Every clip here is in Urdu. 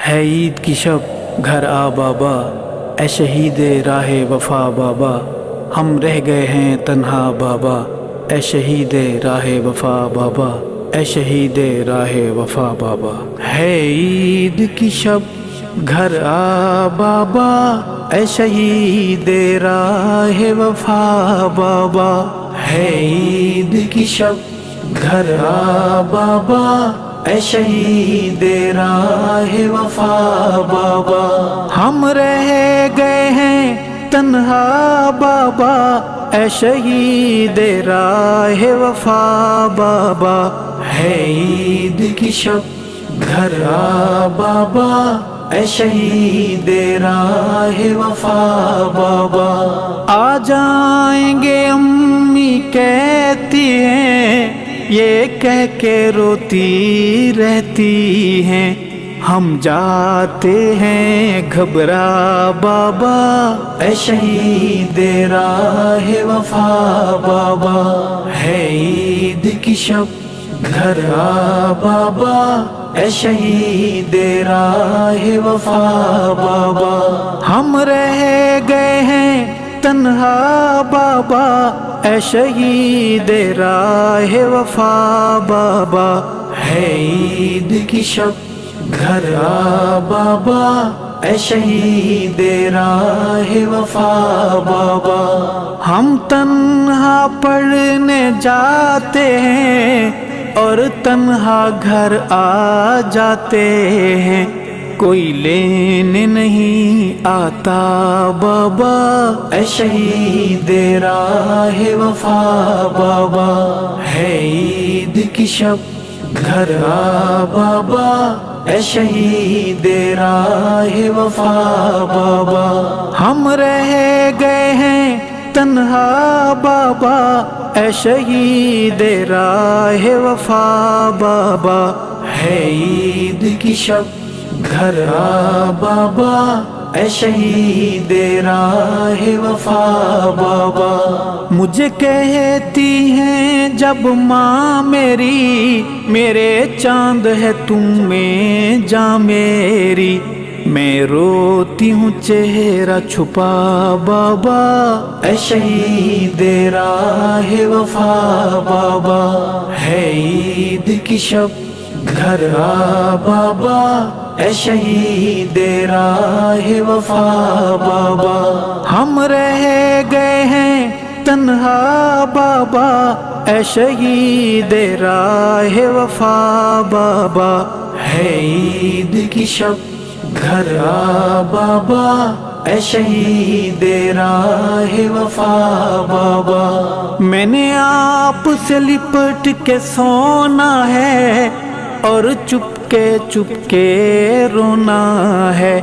ہے عید کی شب گھر آ بابا، اے شہید راہ وفا بابا، ہم رہ گئے ہیں تنہا بابا، اے شہید راہ وفا بابا، اے شہید راہ وفا بابا۔ ہے عید کی شب گھر آ بابا، اے شہید راہ وفا بابا، ہے عید کی شب گھر آ بابا، اے شہید راہ وفا بابا، ہم رہ گئے ہیں تنہا بابا، اے شہید راہ وفا بابا، ہے عید کی شب گھر آ بابا، اے شہید راہ وفا بابا۔ آ جائیں گے امی کہتی ہیں، یہ کہہ کے روتی رہتی ہیں، ہم جاتے ہیں گھبرا بابا، اے شہید راہ وفا بابا، ہے عید کی شب گھر آ بابا، اے شہید راہ وفا بابا، ہم رہ گئے ہیں تنہا بابا، اے شہید راہ وفا بابا، ہے عید کی شب گھر آ بابا، اے شہید راہ وفا بابا، ہم تنہا پڑھنے جاتے ہیں اور تنہا گھر آ جاتے ہیں، کوئی لینے نہیں آتا بابا، اے شہید راہ وفا بابا، ہے عید کی شب گھر آ بابا، اے شہید راہ وفا بابا، ہم رہ گئے ہیں تنہا بابا، اے شہید راہ وفا بابا، ہے عید کی شب گھر آ بابا، اے شہید راہ وفا بابا۔ مجھے کہتی ہیں جب ماں میری، میرے چاند ہے تم میں جاں میری، میں روتی ہوں چہرہ چھپا بابا، اے شہید راہ وفا بابا، ہے عید کی شب گھر آ بابا، اے شہید راہ وفا بابا، ہم رہ گئے ہیں تنہا بابا، اے شہید راہ وفا بابا، ہے عید کی شب گھر آ بابا، اے شہید راہ وفا بابا، میں نے آپ سے لپٹ کے سونا ہے اور چپ کے رونا ہے،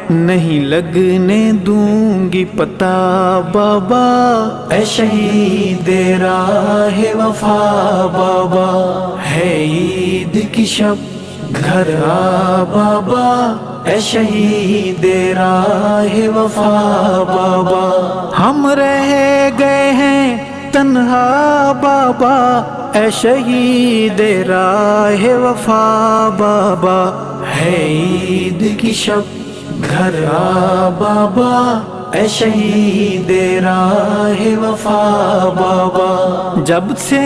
نہیں لگنے دوں گی پتہ بابا، اے شہید راہ وفا بابا، ہے عید کی شب گھر آ بابا، اے شہید راہ وفا بابا، ہم رہ گئے ہیں تنہا بابا، اے شہید راہ وفا بابا، ہے عید کی شب گھر آ بابا، اے شہید راہ وفا بابا، جب سے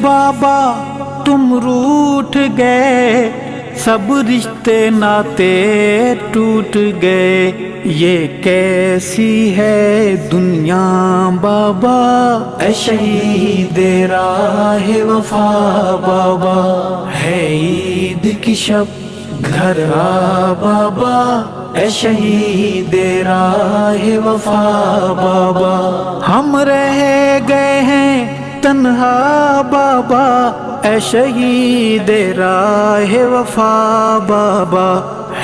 بابا تم روٹھ گئے، سب رشتے ناتے ٹوٹ گئے، یہ کیسی ہے دنیا بابا، اے شہید راہ وفا بابا، ہے عید کی شب گھر آ بابا، اے شہید راہ وفا بابا، ہم رہ گئے ہیں تنہا بابا، اے شہید راہ وفا بابا،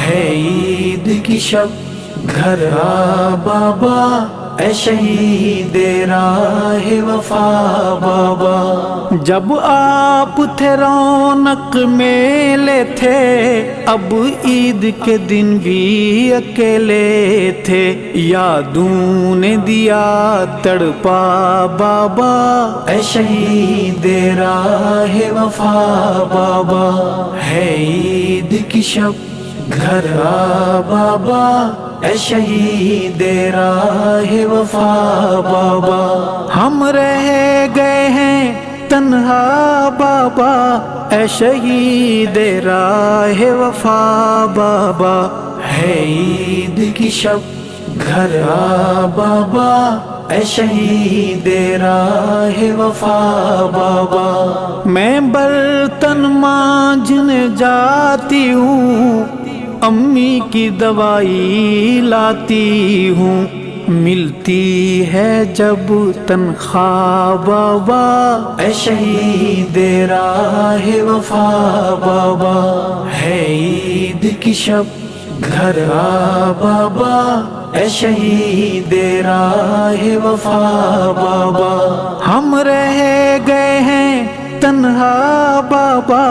ہے عید کی شب گھر آ بابا، اے شہید راہ وفا بابا، جب آپ تھے رونق میلے تھے، اب عید کے دن بھی اکیلے تھے، یادوں نے دیا تڑپا بابا، اے شہید راہ وفا بابا، ہے عید کی شب گھر آ بابا اے شہید راہ وفا بابا، ہم رہ گئے ہیں تنہا بابا اے شہید راہ وفا بابا، ہے عید کی شب گھر آ بابا اے شہید راہ وفا بابا، میں برتن مانجنے جاتی ہوں، امی کی دوائی لاتی ہوں، ملتی ہے جب تنخواہ بابا اے شہید راہ وفا بابا، ہے عید کی شب گھر آ بابا اے شہید راہ وفا بابا، ہم رہ گئے ہیں تنہا بابا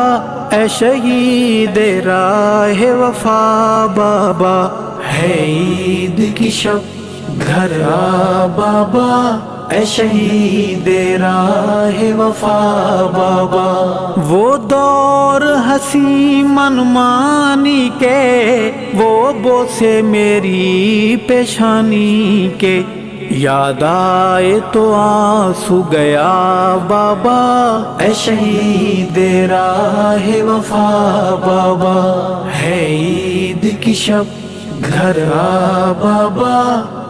اے شہید راہ وفا بابا، ہے عید کی شب گھر آ بابا اے شہید راہ وفا بابا، وہ دور ہنسی منمانی کے، وہ بوسے میری پیشانی کے، یاد آئے تو آنسو گیا بابا اے شہید راہ وفا بابا، ہے عید کی شب گھر آ بابا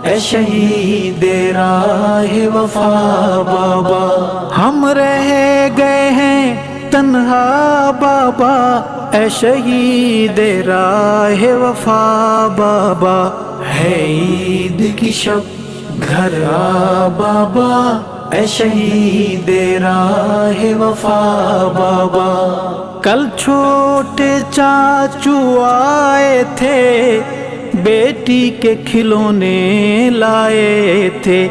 اے شہید راہ وفا بابا، ہم رہ گئے ہیں تنہا بابا اے شہید راہ وفا بابا، ہے عید کی شب گھر آ بابا اے شہید راہ وفا بابا، کل چھوٹے چاچو آئے تھے، بیٹی کے کھلونے لائے تھے،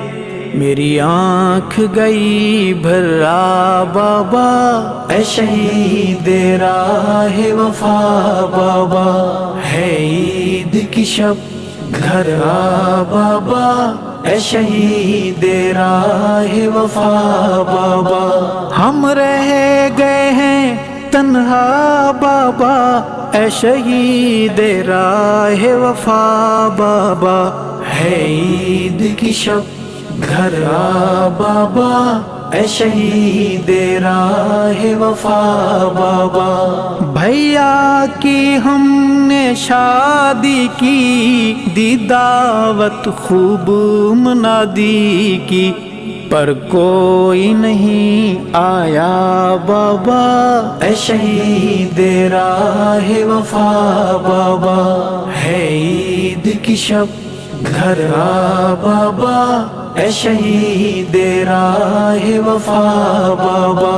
میری آنکھ گئی بھرا بابا اے شہید راہ وفا بابا، ہے عید کی شب گھر آ بابا اے شہید راہ وفا بابا، ہم رہ گئے ہیں تنہا بابا اے شہید راہ وفا بابا، ہے عید کی شب گھر آ بابا اے شہید راہ وفا بابا، بھیا کی ہم نے شادی کی، دی دعوت خوب منادی کی، پر کوئی نہیں آیا بابا اے شہید راہ وفا بابا، ہے عید کی شب گھر آ بابا اے شہید راہ وفا بابا،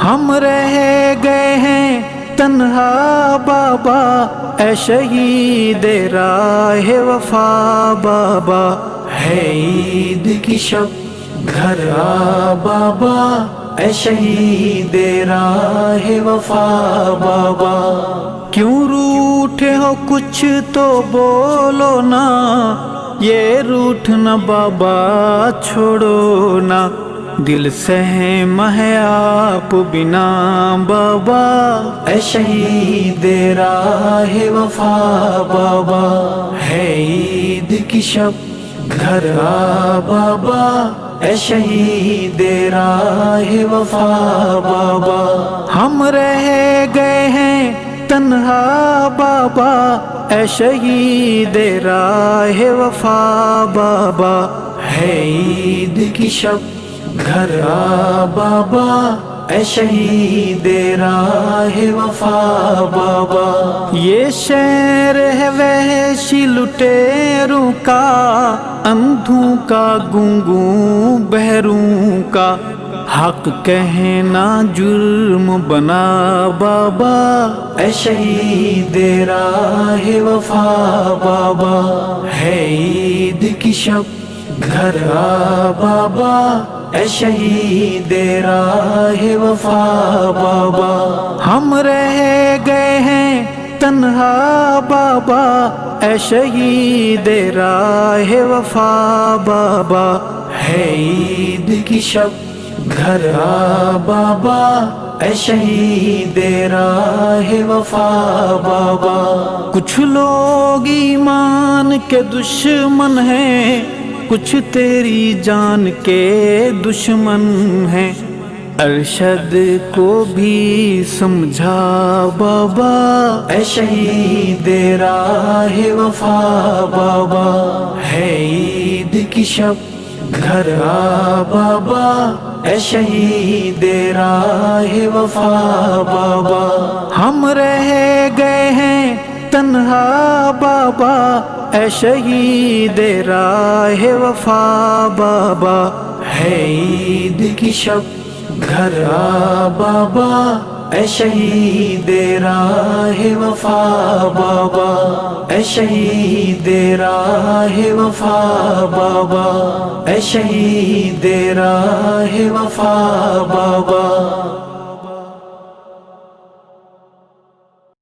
ہم رہ گئے ہیں تنہا بابا اے شہید راہ وفا بابا، ہے عید کی شب گھر آ بابا اے شہید راہ وفا بابا، کیوں روٹھے ہو کچھ تو بولو نا، یہ روٹھنا بابا چھوڑو نا، دل سہم ہے آپ بنا بابا اے شہید راہ وفا بابا، ہے عید کی شب گھر آ بابا اے شہید راہ وفا بابا، ہم رہ گئے ہیں تنہا بابا اے شہید راہ وفا بابا، ہے عید کی شب گھر آ بابا اے شہید راہ وفا بابا، یہ شعر ہے وحشی لٹیروں کا، اندھوں کا گونگوں بہروں کا، حق کہنا جرم بنا بابا اے شہید راہ وفا بابا، ہے عید کی شب گھر آ بابا اے شہید راہ وفا بابا، ہم رہ گئے ہیں تنہا بابا اے شہید راہ وفا بابا، ہے عید کی شب گھر آ بابا اے شہید راہ وفا بابا. کچھ لوگ ایمان کے دشمن ہیں، کچھ تیری جان کے دشمن ہیں. ارشد کو بھی سمجھا بابا، اے شہید راہ وفا بابا. ہے عید کی شب گھر آ بابا، اے شہید راہ وفا بابا. ہم رہ گئے ہیں تنہا بابا، اے شہید راہ وفا بابا. ہے عید کی شب گھر آ بابا، اے شہید راہ وفا بابا. اے شہید راہ وفا بابا، اے شہید راہ وفا بابا.